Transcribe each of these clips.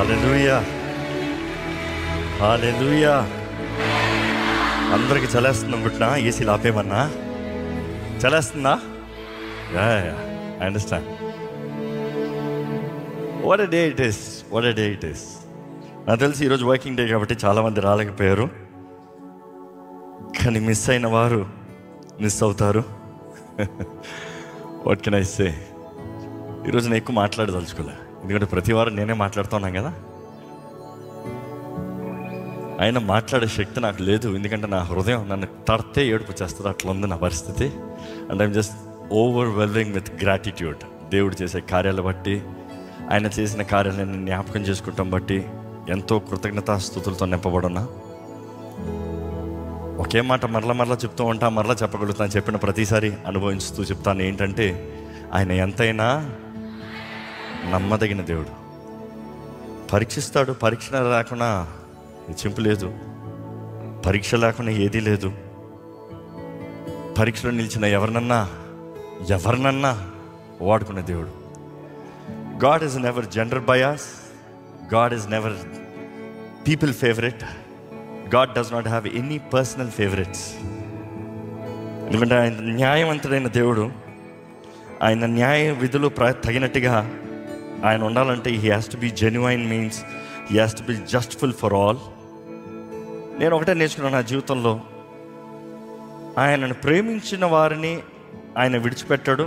హల్లెలూయా, హల్లెలూయా. అందరికి చలేస్తుంది అనుకుంటున్నా, ఏసీలు ఆపేమన్నా చలేస్తుందా? I understand. What a day it is, what a day it is. నాకు తెలిసి ఈరోజు వర్కింగ్ డే కాబట్టి చాలామంది రాలేకపోయారు, కానీ మిస్ అయిన వారు మిస్ అవుతారు. What can I say? ఈరోజు నేను ఎక్కువ మాట్లాడదలుచుకోలే, ఎందుకంటే ప్రతి వారం నేనే మాట్లాడుతున్నాను కదా. అయినా మాట్లాడే శక్తి నాకు లేదు, ఎందుకంటే నా హృదయం నన్ను తడితే ఏడుపు చేస్తుంది, అట్లా ఉంది నా పరిస్థితి. And I'm just overwhelming with gratitude. దేవుడు చేసే కార్యాలు బట్టి, ఆయన చేసిన కార్యాలను జ్ఞాపకం చేసుకుంటాం బట్టి ఎంతో కృతజ్ఞతాస్తుతులతో నింపబడున్నా. ఒకే మాట మరలా చెప్తూ ఉంటా, మరలా చెప్పగలుగుతాను. చెప్పిన ప్రతిసారి అనుభవిస్తూ చెప్తాను ఏంటంటే, ఆయన ఎంతైనా నమ్మదగిన దేవుడు. పరీక్షిస్తాడు, పరీక్ష లేకుండా చింపు లేదు, పరీక్ష లేకుండా ఏదీ లేదు. పరీక్షలో నిలిచిన ఎవరినన్నా వాడుకునే దేవుడు. God is never gender bias, God is never people favourite, God does not have any personal favourites. ఎందుకంటే ఆయన న్యాయవంతుడైన దేవుడు. ఆయన న్యాయ విధులు తగినట్టుగా ఆయన ఉండాలంటే he has to be genuine, means he has to be జస్ట్ఫుల్ for all. నేను ఒకటే నేర్చుకున్నాను నా జీవితంలో, ఆయనను ప్రేమించిన వారిని ఆయన విడిచిపెట్టాడు.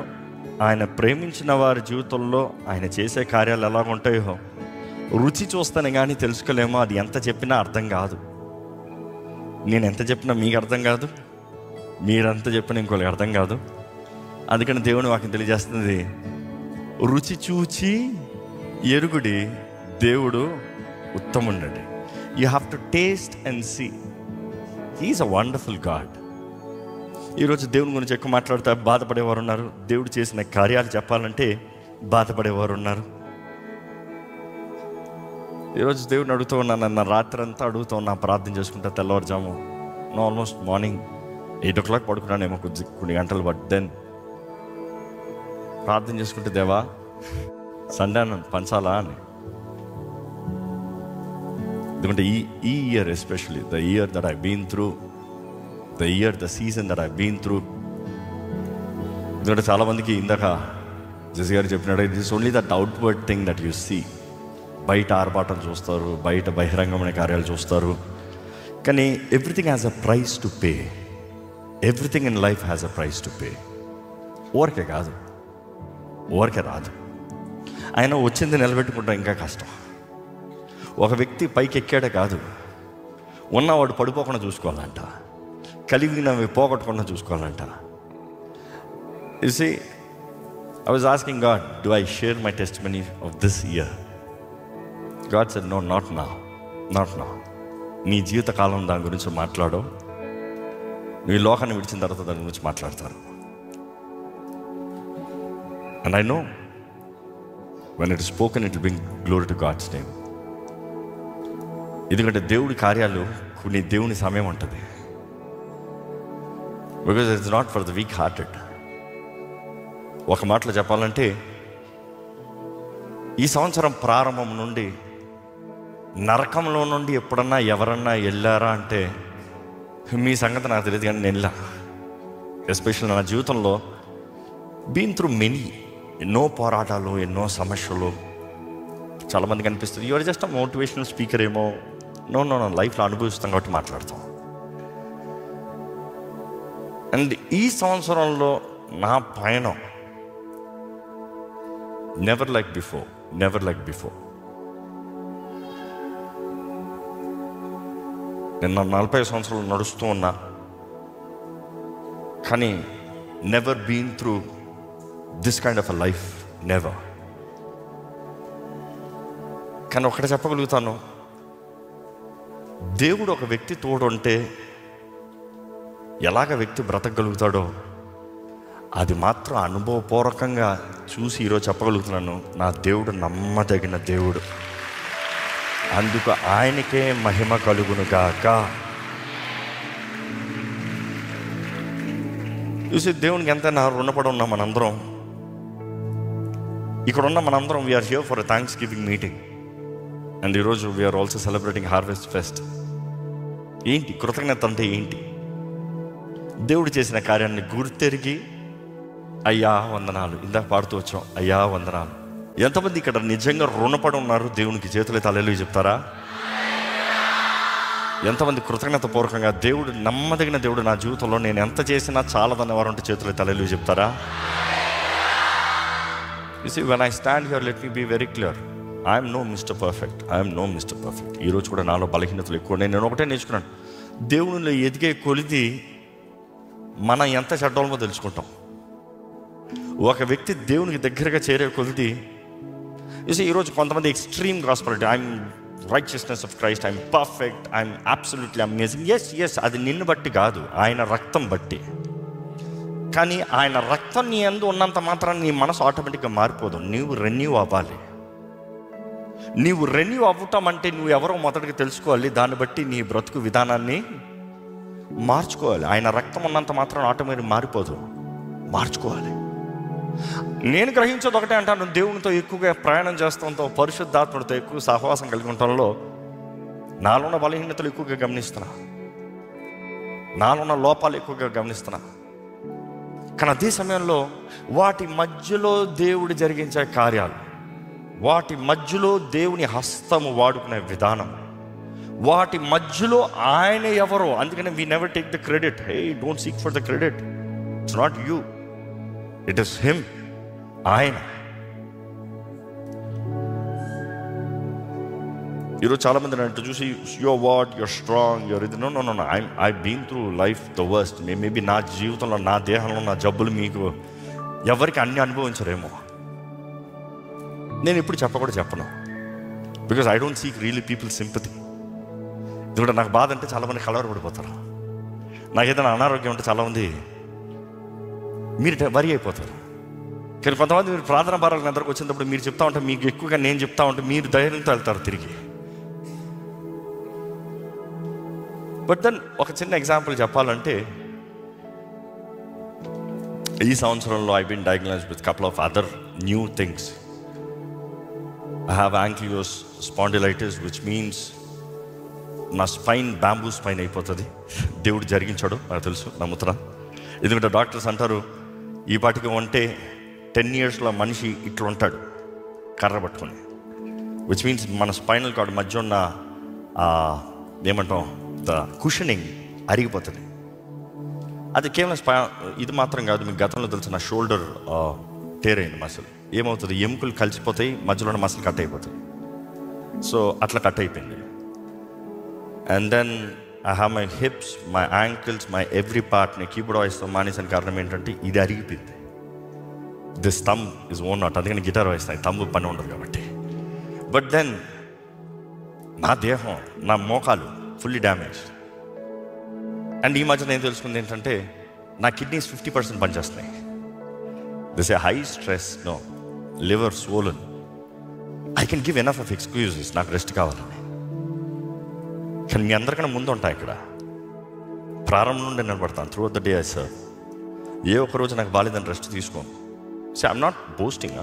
ఆయన ప్రేమించిన వారి జీవితంలో ఆయన చేసే కార్యాలు ఎలా ఉంటాయో రుచి చూస్తానే కానీ తెలుసుకోలేమో. అది ఎంత చెప్పినా అర్థం కాదు, నేను ఎంత చెప్పినా మీకు అర్థం కాదు, మీరంత చెప్పినా ఇంకోళ్ళకి అర్థం కాదు. అందుకని దేవుని వాక్యం తెలియజేస్తుంది, రుచి చూచి ఎరుగుడి దేవుడు ఉత్తముండండి. You have to taste and see, he is a wonderful God. ఈరోజు దేవుని గురించి ఎక్కువ మాట్లాడితే బాధపడేవారు ఉన్నారు, దేవుడు చేసిన కార్యాలు చెప్పాలంటే బాధపడేవారు ఉన్నారు. ఈరోజు దేవుడిని అడుగుతూ ఉన్నాను, నా రాత్రి అంతా అడుగుతూ ఉన్నా, ప్రార్థన చేసుకుంటా. తెల్లవారుజాము ఆల్మోస్ట్ మార్నింగ్ 8 o'clock పడుకున్నానేమో, కొన్ని గంటలు. బట్ దెన్ ప్రార్థన చేసుకుంటే, దేవా సండే నన్ను పంచాలా అని. ఎందుకంటే ఈ year especially, the year that I been through, the season that I been through. ఎందుకంటే చాలామందికి ఇందాక జెసి గారు చెప్పినాడు, it is only that outward thing that you see. బయట ఆర్భాటం చూస్తారు, బయట బహిరంగమైన కార్యాలు చూస్తారు, కానీ everything has a price to pay. Everything in life has a price to pay. ఊరికే కాదు, ఊరికే రాదు. ఆయన వచ్చింది నిలబెట్టుకుంటాం ఇంకా కష్టం. ఒక వ్యక్తి పైకి ఎక్కాడే కాదు, ఉన్నవాడు పడిపోకుండా చూసుకోవాలంట, కలిగినవి పోగొట్టకుండా చూసుకోవాలంట. You see, I was asking God, do I share my testimony of this year? God said, no, not now. నీ జీవితకాలం దాని గురించి మాట్లాడు, నీ లోకాన్ని విడిచిన తర్వాత దాని గురించి మాట్లాడతారు. And I know when it is spoken it will bring glory to God's name. ఎందుకంటే దేవుడి కార్యాలు కొన్ని దేవుని సమయం ఉంటుంది. Because it's not for the weak hearted. ఒక మాటలో చెప్పాలంటే, ఈ సంవత్సరం ప్రారంభం నుండి నరకంలో నుండి ఎప్పుడన్నా ఎవరన్నా వెళ్ళారా అంటే మీ సంగతి నాకు తెలియదు, కానీ నేను వెళ్ళా. ఎస్పెషల్లీ నా జీవితంలో బీన్ త్రూ మెనీ, ఎన్నో పోరాటాలు, ఎన్నో సమస్యలు. చాలామందికి అనిపిస్తుంది your just a motivational speaker ఏమో. నో, లైఫ్లో అనుభవిస్తాం కాబట్టి మాట్లాడతాం. అండ్ ఈ సంవత్సరంలో నా పయనం నెవర్ లైక్ బిఫోర్. నేను 40 సంవత్సరాలు నడుస్తూ ఉన్నా, కానీ never been through this kind of a life, never. కానీ ఒకటి చెప్పగలుగుతాను, దేవుడు ఒక వ్యక్తి తోడుంటే ఎలాగ వ్యక్తి బ్రతకగలుగుతాడో అది మాత్రం అనుభవపూర్వకంగా చూసి ఈరోజు చెప్పగలుగుతున్నాను, నా దేవుడు నమ్మదగిన దేవుడు, అందుకు ఆయనకే మహిమ కలుగునుగాక. చూసి దేవునికి ఎంతైనా రుణపడి ఉన్నాం మనందరం. ఇక్కడ ఉన్న మనందరం we are here for a thanksgiving meeting. And ఈరోజు we are also celebrating harvest fest. ఏంటి కృతజ్ఞత అంటే ఏంటి? దేవుడు చేసిన కార్యాన్ని గుర్తెరిగి అయ్యా వందనాలు. ఇందాక పాడుతూ వచ్చాం, అయ్యా వందనాలు. ఎంతమంది ఇక్కడ నిజంగా రుణపడి ఉన్నారు దేవునికి? చేతులైతే హల్లెలూయా చెప్తారా? ఎంతమంది కృతజ్ఞత పూర్వకంగా దేవుడు నమ్మదగిన దేవుడు, నా జీవితంలో నేను ఎంత చేసినా చాలదన్న వారు ఉంటే చేతులైతే హల్లెలూయా చెప్తారా? You see, when I stand here, let me be very clear. I am no Mr. Perfect. I am no Mr. Perfect. ఈరోజు కూడా నాలో బలహీనతలు ఎక్కువ. నేను ఒకటే నేర్చుకున్నాను, దేవునిలో ఎదిగే కొలిది మనం ఎంత చెడ్డోళ్ళమో తెలుసుకుంటాం. ఒక వ్యక్తి దేవునికి దగ్గరగా చేరే కొలిది, ఈరోజు కొంతమంది extreme gospel, I'm righteousness of Christ, I'm perfect, I'm absolutely amazing. Yes అది నిన్ను బట్టి కాదు, ఆయన రక్తం బట్టి. కానీ ఆయన రక్తం నీ యందు ఉన్నంత మాత్రం నీ మనసు ఆటోమేటిక్గా మారిపోదు. నీవు రెన్యూ అవ్వాలి. నీవు రెన్యూ అవ్వటం అంటే నువ్వు ఎవరో మొదటిగా తెలుసుకోవాలి, దాన్ని బట్టి నీ బ్రతుకు విధానాన్ని మార్చుకోవాలి. ఆయన రక్తం ఉన్నంత మాత్రం ఆటోమేటిక్ మారిపోదు, మార్చుకోవాలి. నేను గ్రహించేది ఒకటే అంటాను, దేవునితో ఎక్కువగా ప్రయాణం చేస్తాంతో, పరిశుద్ధాత్మతో ఎక్కువ సహవాసం కలిగి ఉండటంలో నాలో ఉన్న బలహీనతలు ఎక్కువగా గమనిస్తున్నా, నాలో ఉన్న లోపాలు ఎక్కువగా గమనిస్తున్నా. కానీ అదే సమయంలో వాటి మధ్యలో దేవుడు జరిగించే కార్యాలు, వాటి మధ్యలో దేవుని హస్తము వాడుకునే విధానం, వాటి మధ్యలో ఆయన ఎవరో. అందుకని we never take the credit. Hey, don't seek for the credit. It's not you, it is him. ఆయన. ఈరోజు చాలామంది నన్ను చూసి your what, your strong, your ఇది. No no no, I been through life the worst. Maybe నా జీవితంలో, నా దేహంలో నా జబ్బులు మీకు ఎవరికి అన్ని అనుభవించరేమో. నేను ఎప్పుడు చెప్పను, because I don't seek really people sympathy. ఎందుకంటే నాకు బాధ అంటే చాలామంది కలవరపడిపోతారు. నాకు ఏదైనా అనారోగ్యం అంటే చాలామంది మీరు వరి అయిపోతారు. కానీ కొంతమంది మీరు ప్రార్థన భారాలకు అందరికి వచ్చినప్పుడు మీరు చెప్తా ఉంటే, మీకు ఎక్కువగా నేను చెప్తా ఉంటే మీరు ధైర్యంతో వెళ్తారు తిరిగి. బట్ దెన్ ఒక చిన్న ఎగ్జాంపుల్ చెప్పాలంటే, ఈ సంవత్సరంలో I been diagnosed with couple of other new things. I have ankylosing spondylitis, which means నా స్పైన్ బ్యాంబూ స్పైన్ అయిపోతుంది. దేవుడు జరిగించాడు, నాకు తెలుసు, నమ్ముతున్నా. ఎందుకంటే డాక్టర్స్ అంటారు, ఈ పాటికి ఉంటే 10 yearsలో మనిషి ఇట్లా ఉంటాడు కర్ర పట్టుకొని. విచ్ మీన్స్ మన స్పైనల్ కార్డ్ మధ్య ఉన్న ఏమంటాం, ద కుషనింగ్ అరిగిపోతుంది. అది కేవలం ఇది మాత్రం కాదు. మీకు గతంలో తెలిసిన షోల్డర్ టేర్ అయింది మసిల్. ఏమవుతుంది, ఎముకలు కలిసిపోతాయి, మధ్యలో ఉన్న మసిల్ కట్ అయిపోతాయి. సో అట్లా కట్ అయిపోయింది. And then I have my hips, my ankles, my every part. నేను కీబోర్డ్ వాయిస్తాం మానేసిన కారణం ఏంటంటే ఇది అరిగిపోయింది. This thumb is own not. అందుకని గిటార్ వాయిస్తాను, థంబ్ పని ఉండదు కాబట్టి. బట్ దెన్ నా దేహం, నా మోకాలు ఫుల్లీ డ్యామేజ్. అండ్ ఈ మధ్య నేను తెలుసుకుంది ఏంటంటే, నా కిడ్నీస్ 50% పనిచేస్తున్నాయి. This a high stress, no liver swollen. I can give enough of excuses నాకు రెస్ట్ కావాలని. కానీ మీ అందరికన్నా ముందు ఉంటాయి ఇక్కడ. ప్రారంభం నుండి నిలబడతాను త్రూ ద డే. సార్ ఏ ఒక్కరోజు నాకు బాలేదని రెస్ట్ తీసుకోను. So I'm not boasting.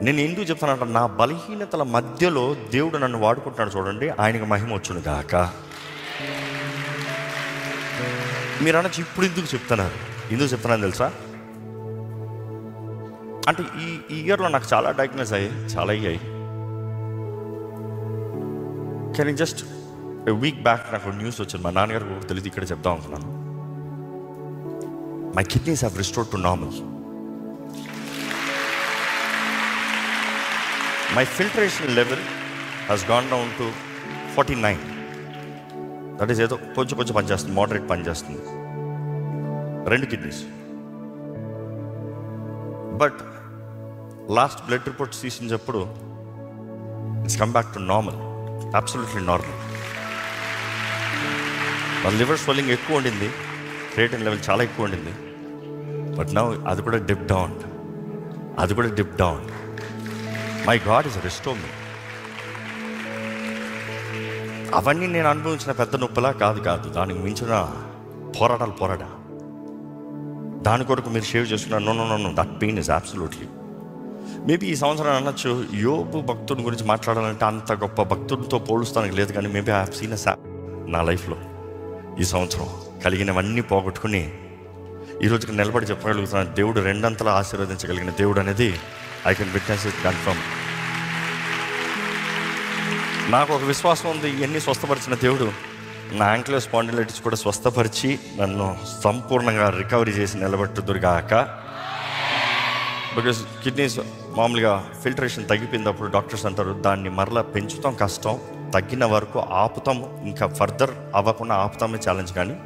నేను ఎందుకు చెప్తానంట, నా బలహీనతల మధ్యలో దేవుడు నన్ను వాడుకుంటున్నాడు. చూడండి, ఆయనకి మహిమ వచ్చును గాక. మీరు అనొచ్చు, ఇప్పుడు ఎందుకు చెప్తున్నాను తెలుసా? అంటే ఈ ఇయర్లో నాకు చాలా డయాగ్నోస్ అయ్యాయి. కానీ జస్ట్ వీక్ బ్యాక్ నాకు న్యూస్ వచ్చింది. మా నాన్నగారికి తెలియదు, ఇక్కడ చెప్దాం అనుకున్నాను. My kidneys have restored to normal. My filtration level has gone down to 49. That is ఏదో కొంచెం పనిచేస్తుంది, మోడరేట్ పనిచేస్తుంది 2 kidneys. But last blood reports తీసినప్పుడు it's come back to normal, absolutely normal. నా లివర్ స్వెల్లింగ్ ఎక్కువ ఉండింది, క్రియేటిన్ లెవెల్ చాలా ఎక్కువ ఉండింది. బట్ నౌ అది కూడా dip down. My God is restore me. అవన్నీ నేను అనుభవించిన పెద్ద నొప్పిలా కాదు, దానికి మించిన పోరాడా. దాని కొరకు మీరు షేవ్ చేసుకున్నారు. No, that pain is absolutely. Maybe ఈ సంవత్సరం అనొచ్చు, యోబు భక్తుడి గురించి మాట్లాడాలంటే అంత గొప్ప భక్తుడితో పోలుస్తానికి లేదు, కానీ మేబీ ఐ హావ్ సీన్ నా లైఫ్లో ఈ సంవత్సరం కలిగినవన్నీ పోగొట్టుకుని ఈరోజుకి నిలబడి చెప్పగలుగుతున్నాను, దేవుడు రెండంతలా ఆశీర్వదించగలిగిన దేవుడు అనేది I can witness it confirm. నాకు ఒక విశ్వాసం ఉంది, ఇవన్నీ స్వస్థపరిచిన దేవుడు నా యాంక్లో స్పాండిలైటిస్ కూడా స్వస్థపరిచి నన్ను సంపూర్ణంగా రికవరీ చేసి నిలబెట్టుదురుగాక. బికాస్ కిడ్నీస్ మామూలుగా ఫిల్టరేషన్ తగ్గిపోయినప్పుడు డాక్టర్స్ అంటారు దాన్ని మరలా పెంచుతాం కష్టం, తగ్గిన వరకు ఆపుతాం, ఇంకా ఫర్దర్ అవ్వకుండా ఆపుతామే ఛాలెంజ్, కానీ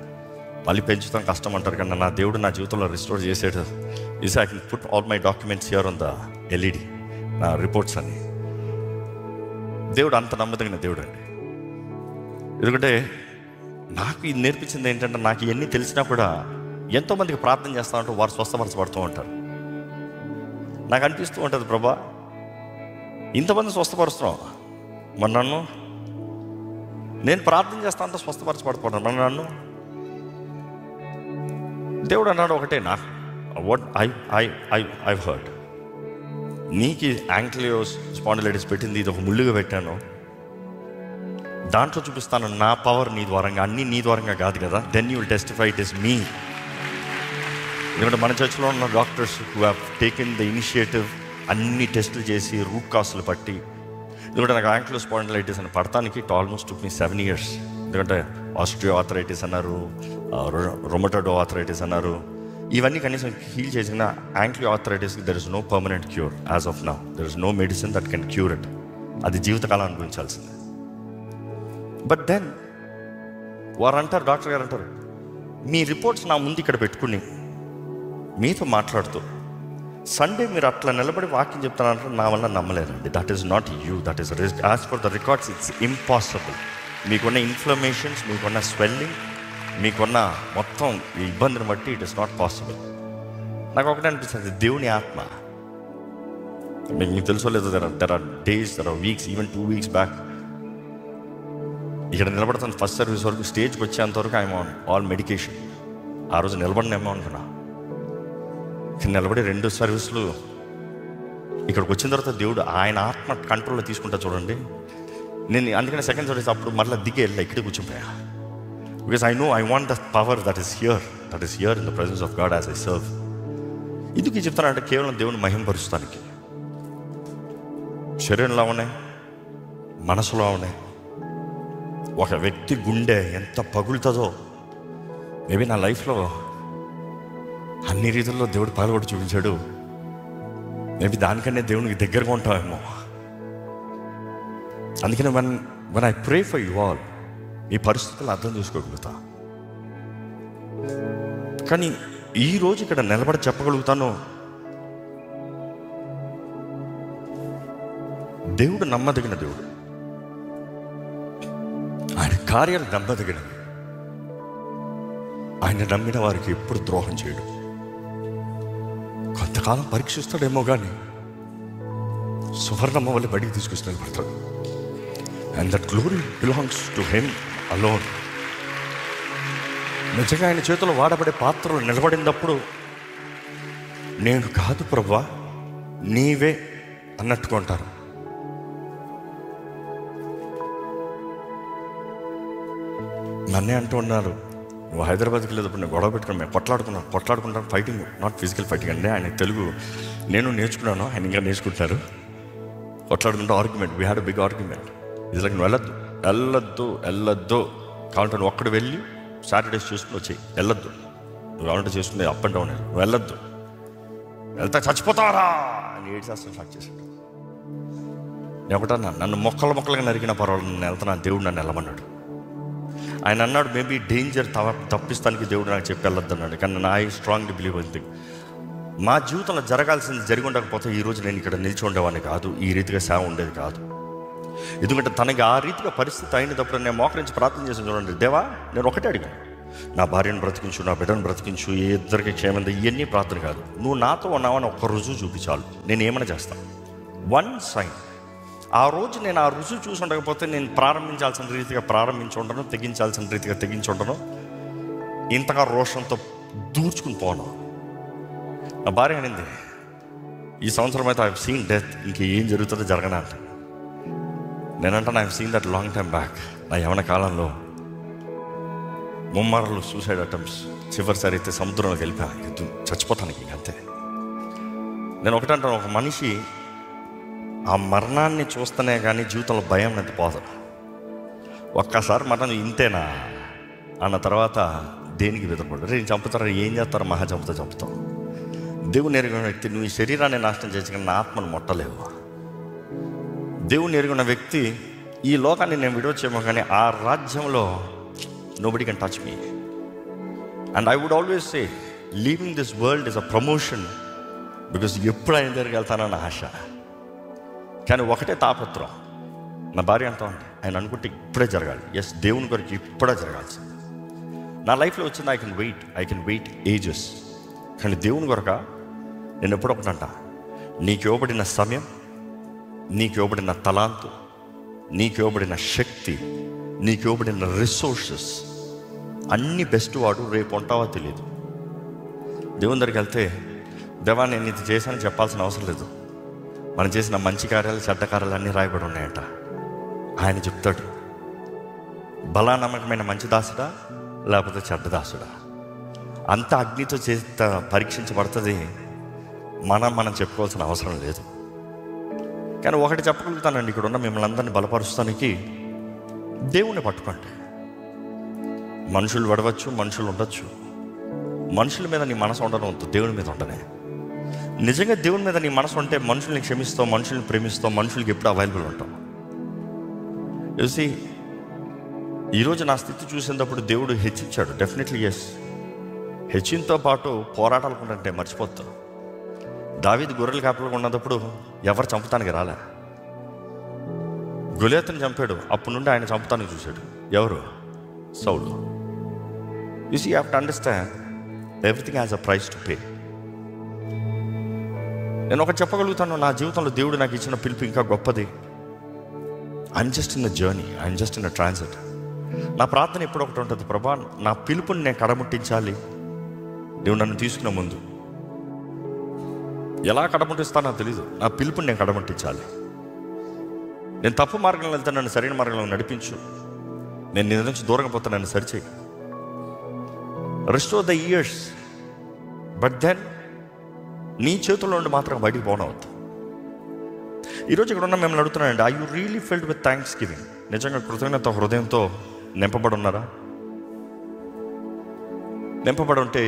మళ్ళీ పెంచుతాం కష్టం అంటారు. కానీ నా దేవుడు నా జీవితంలో రిస్టోర్ చేసాడు. Is I can put all my documents here on the LED, నా రిపోర్ట్స్ అని. దేవుడు అంత నమ్మదగిన దేవుడు అండి. ఎందుకంటే నాకు ఇది నేర్పించింది ఏంటంటే, నాకు ఇవన్నీ తెలిసినా కూడా ఎంతోమందికి ప్రార్థన చేస్తూ ఉంటారు, వారు స్వస్థపరచబడుతూ ఉంటారు. నాకు అనిపిస్తూ ఉంటుంది, ప్రభా ఇంతమంది స్వస్థపరుస్తున్నావు, మరి నన్ను, నేను ప్రార్థన చేస్తా అంతా స్వస్థపరచబడుతున్నాను, మరి నన్ను. దేవుడు అన్నాడు ఒకటే, నా వాట్ ఐ హర్డ్, నీకు యాంక్లియో స్పాండిలైటిస్ పెట్టింది, ఇది ఒక ముళ్ళుగా పెట్టాను, దాంట్లో చూపిస్తాను నా పవర్ నీ ద్వారంగా, అన్నీ నీ ద్వారంగా కాదు కదా, then you will testify it is me. ఎందుకంటే మన చర్చిలో ఉన్న doctors who have taken the initiative, అన్ని టెస్టులు చేసి రూట్ కాస్లు పట్టి, ఎందుకంటే నాకు యాంక్లో స్పాండిలైటిస్ అని పడటానికి it almost took me 7 years. ఎందుకంటే ఆస్ట్రియో ఆర్థరైటిస్ అన్నారు, రొమటోడో ఆర్థరైటిస్ అన్నారు, ఇవన్నీ కనీసం హీల్ చేసిన యాంక్లో ఆర్థరైటిస్కి there is no permanent cure as of now, there is no medicine that can cure it. అది జీవితకాలం అనుభవించాల్సిందే. బట్ దెన్ వారు అంటారు, డాక్టర్ గారు అంటారు, మీ రిపోర్ట్స్ నా ముందు ఇక్కడ పెట్టుకుని మీతో మాట్లాడుతూ సండే మీరు అట్లా నిలబడి వాక్యం చెప్తానంటే నా వల్ల నమ్మలేదండి. That is not you, that is risk. As for the records it's impossible. మీకున్న ఇన్ఫ్లమేషన్స్, మీకున్న స్వెల్లింగ్, మీకున్న మొత్తం ఈ ఇబ్బందిని బట్టి ఇట్ ఇస్ నాట్ పాసిబుల్. నాకు ఒకటే అనిపిస్తుంది, దేవుని ఆత్మ, మీకు తెలుసో లేదో, there are days, there are weeks, even 2 weeks back ఇక్కడ నిలబడతాను ఫస్ట్ సర్వీస్ వరకు, స్టేజ్కి వచ్చేంతవరకు ఐఎమ్ ఆన్ ఆల్ మెడికేషన్. ఆ రోజు నిలబడినేమో అనుకున్నా, నిలబడి 2 సర్వీసులు ఇక్కడికి వచ్చిన తర్వాత దేవుడు ఆయన ఆత్మ కంట్రోల్లో తీసుకుంటా చూడండి. నేను అందుకనే సెకండ్ సర్వీస్ అప్పుడు మళ్ళీ దిగి వెళ్ళా, ఇక్కడే కూర్చుంపోయా. Because I know I want the power that is here in the presence of God as I serve. ఎందుకు చెప్తానంటే కేవలం దేవుని మహింపరుస్తానికి. శరీరంలో ఉన్నాయి, మనసులో ఉన్నాయి. ఒక వ్యక్తి గుండె ఎంత పగులుతుందో, మేబీ నా లైఫ్లో అన్ని రీతుల్లో దేవుడు పగలగొట్టి చూపించాడు. మేబీ దానికన్నా దేవునికి దగ్గరగా ఉంటామేమో. అందుకనే when I pray for you all, మీ పరిస్థితులు అర్థం చేసుకోగలుగుతా. కానీ ఈరోజు ఇక్కడ నిలబడి చెప్పగలుగుతాను, దేవుడు నమ్మదగిన దేవుడు, ఆయన కార్యాలు నమ్మదగినవి. ఆయన నమ్మిన వారికి ఎప్పుడు ద్రోహం చేయడు. కొంతకాలం పరీక్షిస్తాడేమో కానీ సువర్ణమ్మ వల్ల బడికి తీసుకొచ్చి నిలబడతాడు. And that glory belongs to him alone. నిజంగా ఆయన చేతిలో వాడబడే పాత్రలు నిలబడినప్పుడు, నేను కాదు ప్రభువా నీవే అన్నట్టుకుంటారు. నన్నే అంటూ ఉన్నారు, నువ్వు హైదరాబాద్కి వెళ్ళేటప్పుడు నేను గొడవ పెట్టుకున్నాను, మేము కొట్లాడుకుంటాను, ఫైటింగ్, నాట్ ఫిజికల్ ఫైటింగ్ అండి. ఆయన తెలుగు నేను నేర్చుకున్నాను, ఆయన ఇంకా నేర్చుకుంటున్నారు. కొట్లాడుకుంటూ argument, we had big argument. ఇది లైక్ నువ్వు వెళ్ళొద్దు కావాలంటే నువ్వు ఒక్కడు వెళ్ళి సాటర్డేస్ చూసుకుని వచ్చాయి, వెళ్ళొద్దు, నువ్వు కావాలంటే చేసుకునే అప్ అండ్ డౌన్, నువ్వు వెళ్ళొద్దు, వెళ్తా చచ్చిపోతారా అని 7 శాస్త్రం స్టార్ట్ చేశాడు. నేను ఒకటన్నా, నన్ను మొక్కలుగా నరికిన పర్వాలేదు, నేను వెళ్తున్నా, దేవుడు నన్ను వెళ్ళమన్నాడు. ఆయన అన్నాడు, మేబీ డేంజర్ తప్పిస్తానికి దేవుడు నాకు చెప్పి వెళ్ళొద్దు అన్నాడు. కానీ నా I strongly believe one thing, మా జీవితంలో జరగాల్సింది జరిగి ఉండకపోతే ఈరోజు నేను ఇక్కడ నిలిచి ఉండేవాడిని కాదు, ఈ రీతిగా సేవ ఉండేది కాదు. ఎందుకంటే తనకి ఆ రీతిగా పరిస్థితి అయినప్పుడు నేను మోకరించి ప్రార్థన చేసి చూడండి, దేవా నేను ఒకటే అడిగాను, నా భార్యను బ్రతికించు, నా బిడ్డను బ్రతికించు, ఏ ఇద్దరికి క్షేమంది, ఇవన్నీ ప్రార్థన కాదు, నువ్వు నాతో ఉన్నావని ఒక్క రుజువు చూపించాలి, నేను ఏమైనా చేస్తాను. 1 sign. ఆ రోజు నేను ఆ రుజువు చూసి ఉండకపోతే నేను ప్రారంభించాల్సిన రీతిగా ప్రారంభించి ఉండను, తెగించాల్సిన రీతిగా తెగించి ఉండను, ఇంతగా రోషంతో దూర్చుకుని పోను. నా భార్య అనింది, ఈ సంవత్సరం అయితే ఐ హావ్ సీన్ డెత్, ఇంకేం జరుగుతుందో జరగనా అంట. నేనంటాను I have seen that long time back. నా యవన కాలంలో ముమ్మార్లు సూసైడ్ అటెంప్ట్స్, చివరిసారి అయితే సముద్రంలోకి వెళ్ళిపోయా, చచ్చిపోతానికి అంతే. నేను ఒకటంటాను, ఒక మనిషి ఆ మరణాన్ని చూస్తేనే కానీ జీవితంలో భయం అనేది పోదు. ఒక్కసారి మరణం ఇంతేనా అన్న తర్వాత దేనికి బెదరపడు. నేను చంపుతారా, ఏం చేస్తారో, మహా చంపుతాం. దేవుని ఎరిగిన వ్యక్తి, నువ్వు ఈ శరీరాన్ని నాశనం చేసి కానీ నా ఆత్మను ముట్టలేవు. దేవుని ఎరిగిన వ్యక్తి, ఈ లోకాన్ని నేను విడవచ్చేమో కానీ ఆ రాజ్యంలో nobody can touch me. And I would always say leaving this world is a promotion, because ఎప్పుడు ఆయన దగ్గరికి వెళ్తానన్న ఆశ. కానీ ఒకటే తాపత్రం, నా భార్య అంటా ఉంటే ఆయన అనుకుంటే ఇప్పుడే జరగాలి. ఎస్, దేవుని కొరకు ఇప్పుడే జరగాల్సింది. నా లైఫ్లో వచ్చింది ఐ కెన్ వెయిట్ ఏజెస్. కానీ దేవుని కొరక నేను ఎప్పుడు ఒకటంట, నీకు ఇవ్వబడిన సమయం, నీకు ఇవ్వబడిన తలాంతు, నీకు ఇవ్వబడిన శక్తి, నీకు ఇవ్వబడిన రిసోర్సెస్ అన్నీ బెస్ట్ వాడు, రేపు ఉంటావో తెలియదు. దేవుని దగ్గరికి వెళ్తే, దేవా నేను ఇది చేశానని చెప్పాల్సిన అవసరం లేదు. మనం చేసిన మంచి కార్యాలు, చెడ్డ కార్యాలు అన్నీ రాయబడి ఉన్నాయంట. ఆయన చెప్తాడు, బలానమ్మకమైన మంచి దాసుడా లేకపోతే చెడ్డ దాసుడా. అంత అగ్నితో చేత పరీక్షించబడుతుంది. మనం చెప్పుకోవాల్సిన అవసరం లేదు. కానీ ఒకటి చెప్పగలుగుతానండి, ఇక్కడ ఉన్న మిమ్మల్ని అందరినీ బలపరుస్తానికి, దేవుణ్ణి పట్టుకోండి. మనుషులు పడవచ్చు, మనుషులు ఉండొచ్చు. మనుషుల మీద నీ మనసు ఉండడం వద్దు, దేవుని మీద ఉండనే. నిజంగా దేవుని మీద నీ మనసు ఉంటే మనుషుల్ని క్షమిస్తావు, మనుషుల్ని ప్రేమిస్తావు, మనుషులకి ఎప్పుడు అవైలబుల్ ఉంటావు. చూసి ఈరోజు నా స్థితి చూసినప్పుడు దేవుడు హెచ్చించాడు, డెఫినెట్లీ ఎస్. హెచ్చింతో పాటు పోరాటాలు కూడా అంటే మర్చిపోతావు. దావీదు గొర్రెల కాపలుగా ఉన్నప్పుడు ఎవరు చంపుతానికి రాలే, గొలియాతుని చంపాడు. అప్పటి నుండి ఆయన చంపుతానికి చూశాడు. ఎవరు? Saul. You see, you have to understand everything has a price to pay. నేను ఒకటి చెప్పగలుగుతాను, నా జీవితంలో దేవుడు నాకు ఇచ్చిన పిలుపు ఇంకా గొప్పది. I'm just in a journey, I'm just in a transit. నా ప్రార్థన ఎప్పుడు ఒకటి ఉంటుంది, ప్రభా నా పిలుపుని నేను కడముట్టించాలి. దేవుడు నన్ను తీసుకున్న ముందు ఎలా కడముట్టిస్తానో తెలీదు, నా పిలుపుని నేను కడముట్టించాలి. నేను తప్పు మార్గంలో వెళ్తే నన్ను సరైన మార్గంలో నడిపించు. నేను నీ నుంచి దూరంగా పోతే నన్ను సరిచేయి. Restore the years, but then నీ చేతుల్లో నుండి మాత్రం బయటికి పోనవద్దు. ఈరోజు ఇక్కడ ఉన్న మిమ్మల్ని అడుగుతున్నానండి, are you really filled with thanksgiving? నిజంగా కృతజ్ఞత హృదయంతో నింపబడి ఉన్నారా? నింపబడి ఉంటే